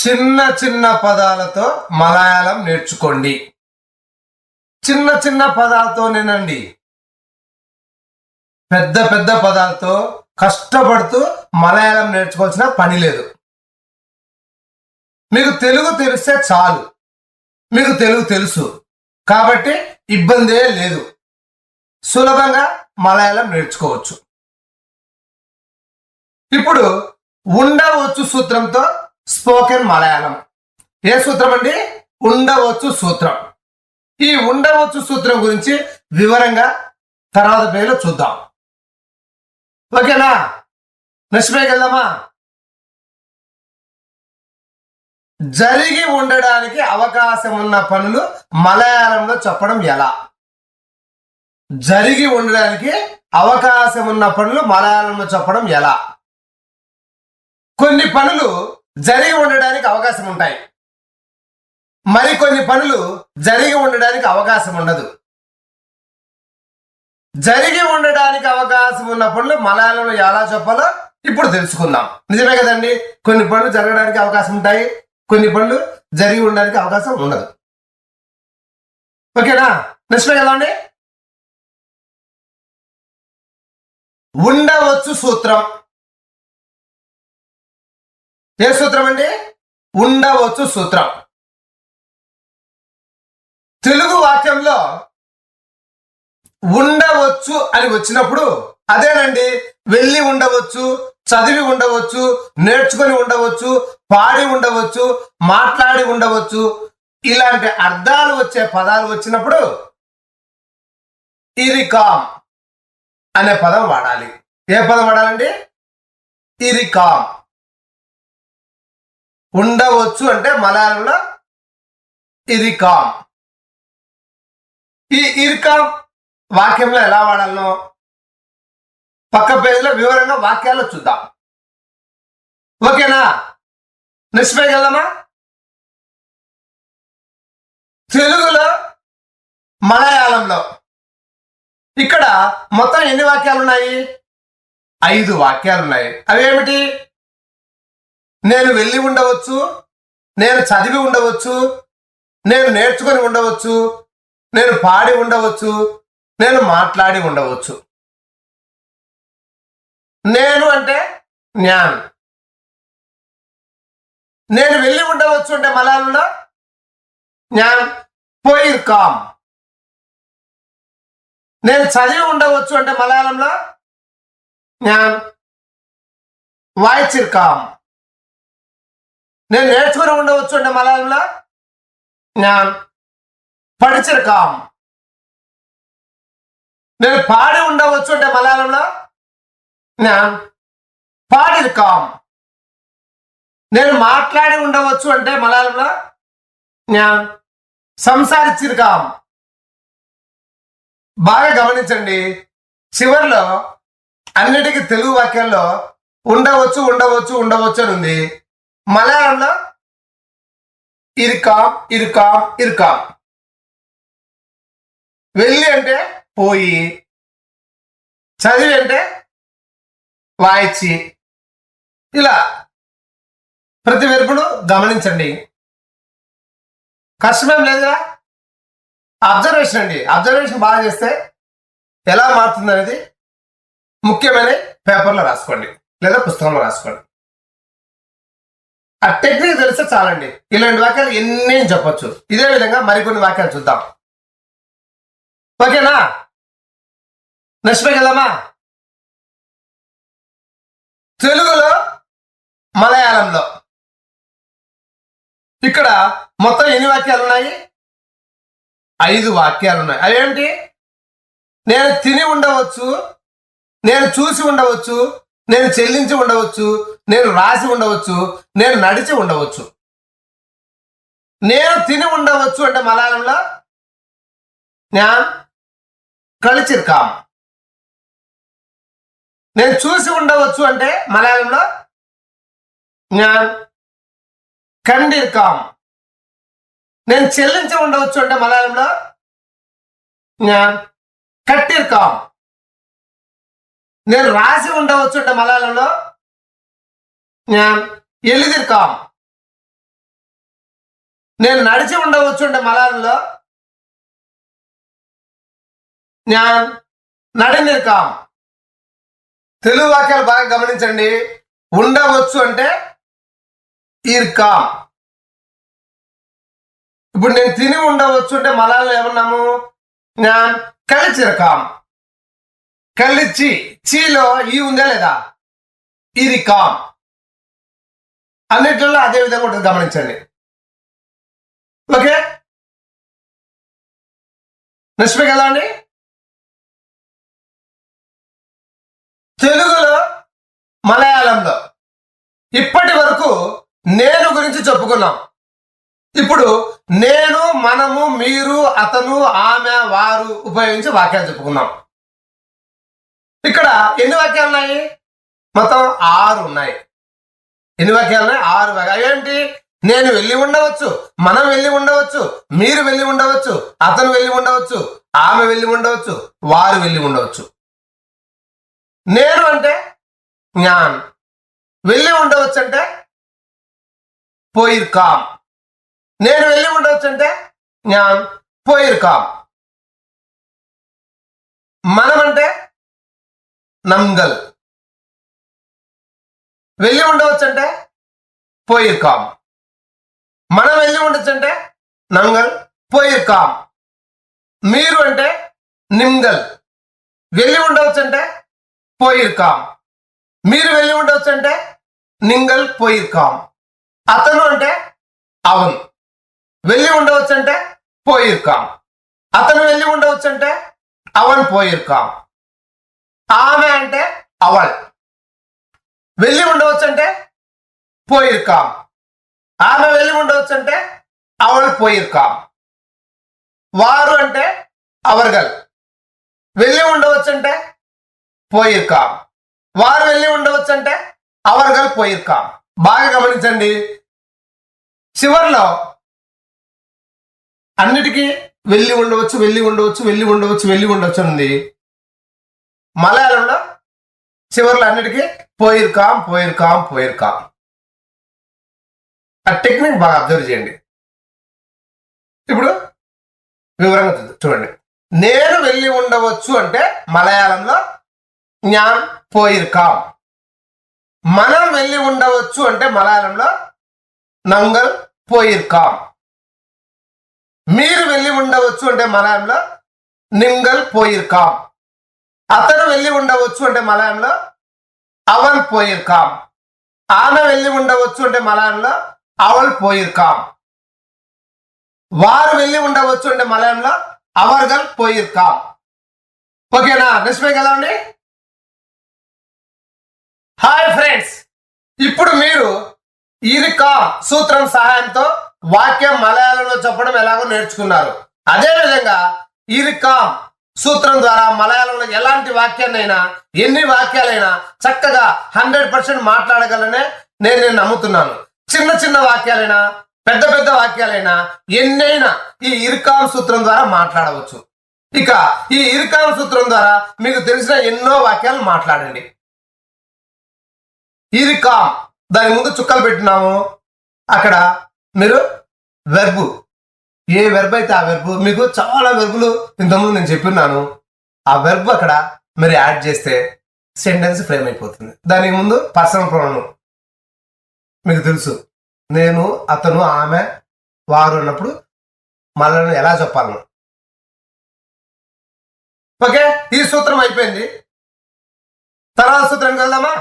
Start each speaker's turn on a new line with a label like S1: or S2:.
S1: చిన్న చిన్న పదాలతో మలయాళం నేర్చుకోండి. చిన్న చిన్న పదాలతోనేనండి. పెద్ద పెద్ద పదాలతో కష్టపడుతూ మలయాళం నేర్చుకోవాల్సిన పని లేదు. మీకు తెలుగు తెలిస్తే చాలు. మీకు తెలుగు తెలుసు కాబట్టి ఇబ్బందే లేదు. సులభంగా మలయాళం నేర్చుకోవచ్చు. ఇప్పుడు ఉండవచ్చు సూత్రంతో స్పోకెన్ మలయాళం. ఏ సూత్రం అండి? ఉండవచ్చు సూత్రం. ఈ ఉండవచ్చు సూత్రం గురించి వివరంగా తర్వాత పేరులో చూద్దాం. ఓకేనా? నెక్స్ట్ పేరుకి వెళ్దామా? జరిగి ఉండడానికి అవకాశం ఉన్న పనులు మలయాళంలో చెప్పడం ఎలా? జరిగి ఉండడానికి అవకాశం ఉన్న పనులు మలయాళంలో చెప్పడం ఎలా? కొన్ని పనులు జరిగి ఉండడానికి అవకాశం ఉంటాయి, మరికొన్ని పనులు జరిగి ఉండడానికి అవకాశం ఉండదు. జరిగి ఉండడానికి అవకాశం ఉన్న పనులు మలయాళంలో ఎలా చెప్పాలో ఇప్పుడు తెలుసుకుందాం. నిజమే కదండి? కొన్ని పనులు జరగడానికి అవకాశం ఉంటాయి, కొన్ని పనులు జరిగి ఉండడానికి అవకాశం ఉండదు. ఓకేనా? నెక్స్ట్ కదండి, ఉండవచ్చు సూత్రం. ఏ సూత్రం అండి? ఉండవచ్చు సూత్రం. తెలుగు వాక్యంలో ఉండవచ్చు అని వచ్చినప్పుడు అదేనండి, వెళ్ళి ఉండవచ్చు, చదివి ఉండవచ్చు, నేర్చుకొని ఉండవచ్చు, పాడి ఉండవచ్చు, మాట్లాడి ఉండవచ్చు, ఇలాంటి అర్థాలు వచ్చే పదాలు వచ్చినప్పుడు ఇరికామ్ అనే పదం వాడాలి. ఏ పదం వాడాలండి? ఇరికామ్. ఉండవచ్చు అంటే మలయాళంలో ఇరికామ్. ఈ ఇరికామ్ వాక్యంలో ఎలా వాడాలనో పక్క పేజీలో వివరంగా వాక్యాలు చూద్దాం. ఓకేనా? నెక్స్ట్ పేజ్ వెళ్దామా? తెలుగులో మలయాళంలో ఇక్కడ మొత్తం ఎన్ని వాక్యాలు ఉన్నాయి? 5 వాక్యాలు ఉన్నాయి. అవేమిటి? నేను వెళ్ళి ఉండవచ్చు, నేను చదివి ఉండవచ్చు, నేను నేర్చుకొని ఉండవచ్చు, నేను పాడి ఉండవచ్చు, నేను మాట్లాడి ఉండవచ్చు. నేను అంటే జ్ఞాన్. నేను వెళ్ళి ఉండవచ్చు అంటే మలయాళంలో జ్ఞాన్ పోయిర్కామ్. నేను చదివి ఉండవచ్చు అంటే మలయాళంలో జ్ఞాన్ వాయిచిర్కామ్. నేను నేర్చుకుని ఉండవచ్చు అంటే మలయాళంలో జ్ఞాన్ పడిచిర్కామ్. నేను పాడి ఉండవచ్చు అంటే మలయాళంలో జ్ఞాన్ పాడిర్కామ్. నేను మాట్లాడి ఉండవచ్చు అంటే మలయాళంలో జ్ఞాన్ సంసారిచిర్కామ్. బాగా గమనించండి, చివరిలో అన్నిటికీ తెలుగు వాక్యాల్లో ఉండవచ్చు ఉండవచ్చు ఉండవచ్చు అని ఉంది. మలయాళంలో ఇరికామ్ ఇరికామ్ ఇరికామ్. వెళ్ళి అంటే పోయి, చదివి అంటే వాయిచి. ఇలా ప్రతి వెర్బును గమనించండి. కష్టమేం లేదుగా. అబ్జర్వేషన్ అండి. అబ్జర్వేషన్ బాగా చేస్తే ఎలా మారుతుంది అనేది ముఖ్యమైన పేపర్లో రాసుకోండి లేదా పుస్తకంలో రాసుకోండి. ఆ టెక్నిక్ తెలిస్తే చాలండి. ఇలాంటి వాక్యాలు ఎన్ని చెప్పొచ్చు. ఇదే విధంగా మరికొన్ని వాక్యాలు చూద్దాం. ఓకేనా? నెక్స్ట్ పేజ్ వెళ్దామా? తెలుగులో మలయాళంలో ఇక్కడ మొత్తం ఎన్ని వాక్యాలు ఉన్నాయి? 5 వాక్యాలు ఉన్నాయి. అవేంటి? నేను తిని ఉండవచ్చు, నేను చూసి ఉండవచ్చు, నేను చెల్లించి ఉండవచ్చు, నేను రాసి ఉండవచ్చు, నేను నడిచి ఉండవచ్చు. నేను తిని ఉండవచ్చు అంటే మలయాళంలో జ్ఞాన్ కలిచిర్కామ్. నేను చూసి ఉండవచ్చు అంటే మలయాళంలో జ్ఞాన్ కండిర్కామ్. నేను చెల్లించి ఉండవచ్చు అంటే మలయాళంలో జ్ఞాన్ కట్టిర్కామ్. నేను రాసి ఉండవచ్చు అంటే మలయాళంలో జ్ఞాన్ ఎలిదిర్కామ్. నేను నడిచి ఉండవచ్చు అంటే మలయాళంలో ഞാൻ നടന്നിരിക്കാം. తెలుగు వాక్యాలు బాగా గమనించండి. ఉండవచ్చు అంటే ఇర్కాం. ఇప్పుడు నేను తిని ఉండవచ్చు అంటే మలయాళంలో ఏమన్నాము? ഞാൻ కలిచిరకాం. కలిచి చీలో ఈ ఉందా లేదా? ఇరికాం. అన్నిట్లలో అదే విధంగా ఉంటుంది, గమనించండి. ఓకే, నెక్స్ట్ కదా అండి. తెలుగులో మలయాళంలో ఇప్పటి వరకు నేను గురించి చెప్పుకున్నాం. ఇప్పుడు నేను, మనము, మీరు, అతను, ఆమె, వారు ఉపయోగించి వాక్యాలు చెప్పుకున్నాం. ఇక్కడ ఎన్ని వాక్యాలు ఉన్నాయి? మొత్తం 6 ఉన్నాయి. ఎన్ని వాక్యాలు ఉన్నాయి? 6 వాక్యాలు. ఏంటి? నేను వెళ్ళి ఉండవచ్చు, మనం వెళ్ళి ఉండవచ్చు, మీరు వెళ్ళి ఉండవచ్చు, అతను వెళ్ళి ఉండవచ్చు, ఆమె వెళ్ళి ఉండవచ్చు, వారు వెళ్ళి ఉండవచ్చు. నేను అంటే జ్ఞాన్, వెళ్ళి ఉండవచ్చు అంటే పోయిర్కాం. నేను వెళ్ళి ఉండవచ్చు అంటే జ్ఞాన్ పోయిర్కాం. మనమంటే నంగల్, వెళ్ళి ఉండవచ్చు అంటే పోయిర్కాం. మనం వెళ్ళి ఉండొచ్చు అంటే నంగల్ పోయిర్కాం. మీరు అంటే నింగల్, వెళ్ళి ఉండవచ్చు అంటే పోయిర్కాం. మీరు వెళ్ళి ఉండవచ్చు అంటే నింగల్ పోయిర్కాం. అతను అంటే అవన్, వెళ్ళి ఉండవచ్చు అంటే పోయిర్కాం. అతను వెళ్ళి ఉండవచ్చు అంటే అవన్ పోయిర్కాం. ఆమె అంటే అవల్, వెళ్ళి ఉండవచ్చు అంటే పోయిర్కాం. ఆమె వెళ్ళి ఉండవచ్చు అంటే అవల్ పోయిర్కాం. వారు అంటే అవర్గల్, వెళ్ళి ఉండవచ్చు అంటే పోయిర్కాం. వారు వెళ్ళి ఉండవచ్చు అంటే అవర్గల్ పోయిర్కాం. బాగా గమనించండి. చివర్లో అన్నిటికీ వెళ్ళి ఉండవచ్చు, వెళ్ళి ఉండవచ్చు, వెళ్ళి ఉండవచ్చు, వెళ్ళి ఉండవచ్చు ఉంది. మలయాళంలో చివర్లో అన్నిటికీ పోయిర్కాం, పోయిర్కాం, పోయిర్కాం. ఆ టెక్నిక్ బాగా అబ్జర్వ్ చేయండి. ఇప్పుడు వివరంగా చూడండి. నేను వెళ్ళి ఉండవచ్చు అంటే మలయాళంలో జ్ఞాన్ పోయిర్కాం. మనం వెళ్ళి ఉండవచ్చు అంటే మలయాళంలో నంగల్ పోయిర్కాం. మీరు వెళ్ళి ఉండవచ్చు అంటే మలయాళంలో నింగల్ పోయిర్కాం. అతను వెళ్ళి ఉండవచ్చు అంటే మలయాళంలో అవన్ పోయిర్కాం. ఆమె వెళ్ళి ఉండవచ్చు అంటే మలయాళంలో అవల్ పోయిర్కాం. వారు వెళ్ళి ఉండవచ్చు అంటే మలయాళంలో అవర్గల్ పోయిర్కాం. ఓకేనా? నెక్స్ట్ కదా అండి. హాయ్ ఫ్రెండ్స్, ఇప్పుడు మీరు ఇరికాం సూత్రం సహాయంతో వాక్యం మలయాళంలో చెప్పడం ఎలాగో నేర్చుకున్నారు. అదేవిధంగా ఇరికాం సూత్రం ద్వారా మలయాళంలో ఎలాంటి వాక్యాన్నైనా, ఎన్ని వాక్యాలైనా చక్కగా 100% మాట్లాడగలనే నేను నమ్ముతున్నాను. చిన్న చిన్న వాక్యాలైనా, పెద్ద పెద్ద వాక్యాలైనా, ఎన్నైనా ఈ ఇరికాం సూత్రం ద్వారా మాట్లాడవచ్చు. ఇక ఈ ఇరికాం సూత్రం ద్వారా మీకు తెలిసిన ఎన్నో వాక్యాలు మాట్లాడండి. ఇరికాం, దాని ముందు చుక్కలు పెట్టినాము. అక్కడ మీరు వెర్బు, ఏ వెర్బ్ అయితే ఆ వెర్బు, మీకు చాలా వెర్బులు ఇంతకుముందు నేను చెప్పిన్నాను. ఆ వెర్బ్ అక్కడ మీరు యాడ్ చేస్తే సెంటెన్స్ ఫ్రేమ్ అయిపోతుంది. దానికి ముందు పర్సనల్ ప్రొనౌన్ మీకు తెలుసు. నేను, అతను, ఆమె, వారు అన్నప్పుడు మళ్ళీ ఎలా చెప్పాలను. ఓకే, ఈ సూత్రం అయిపోయింది. తర్వాత సూత్రానికి వెళ్దామా?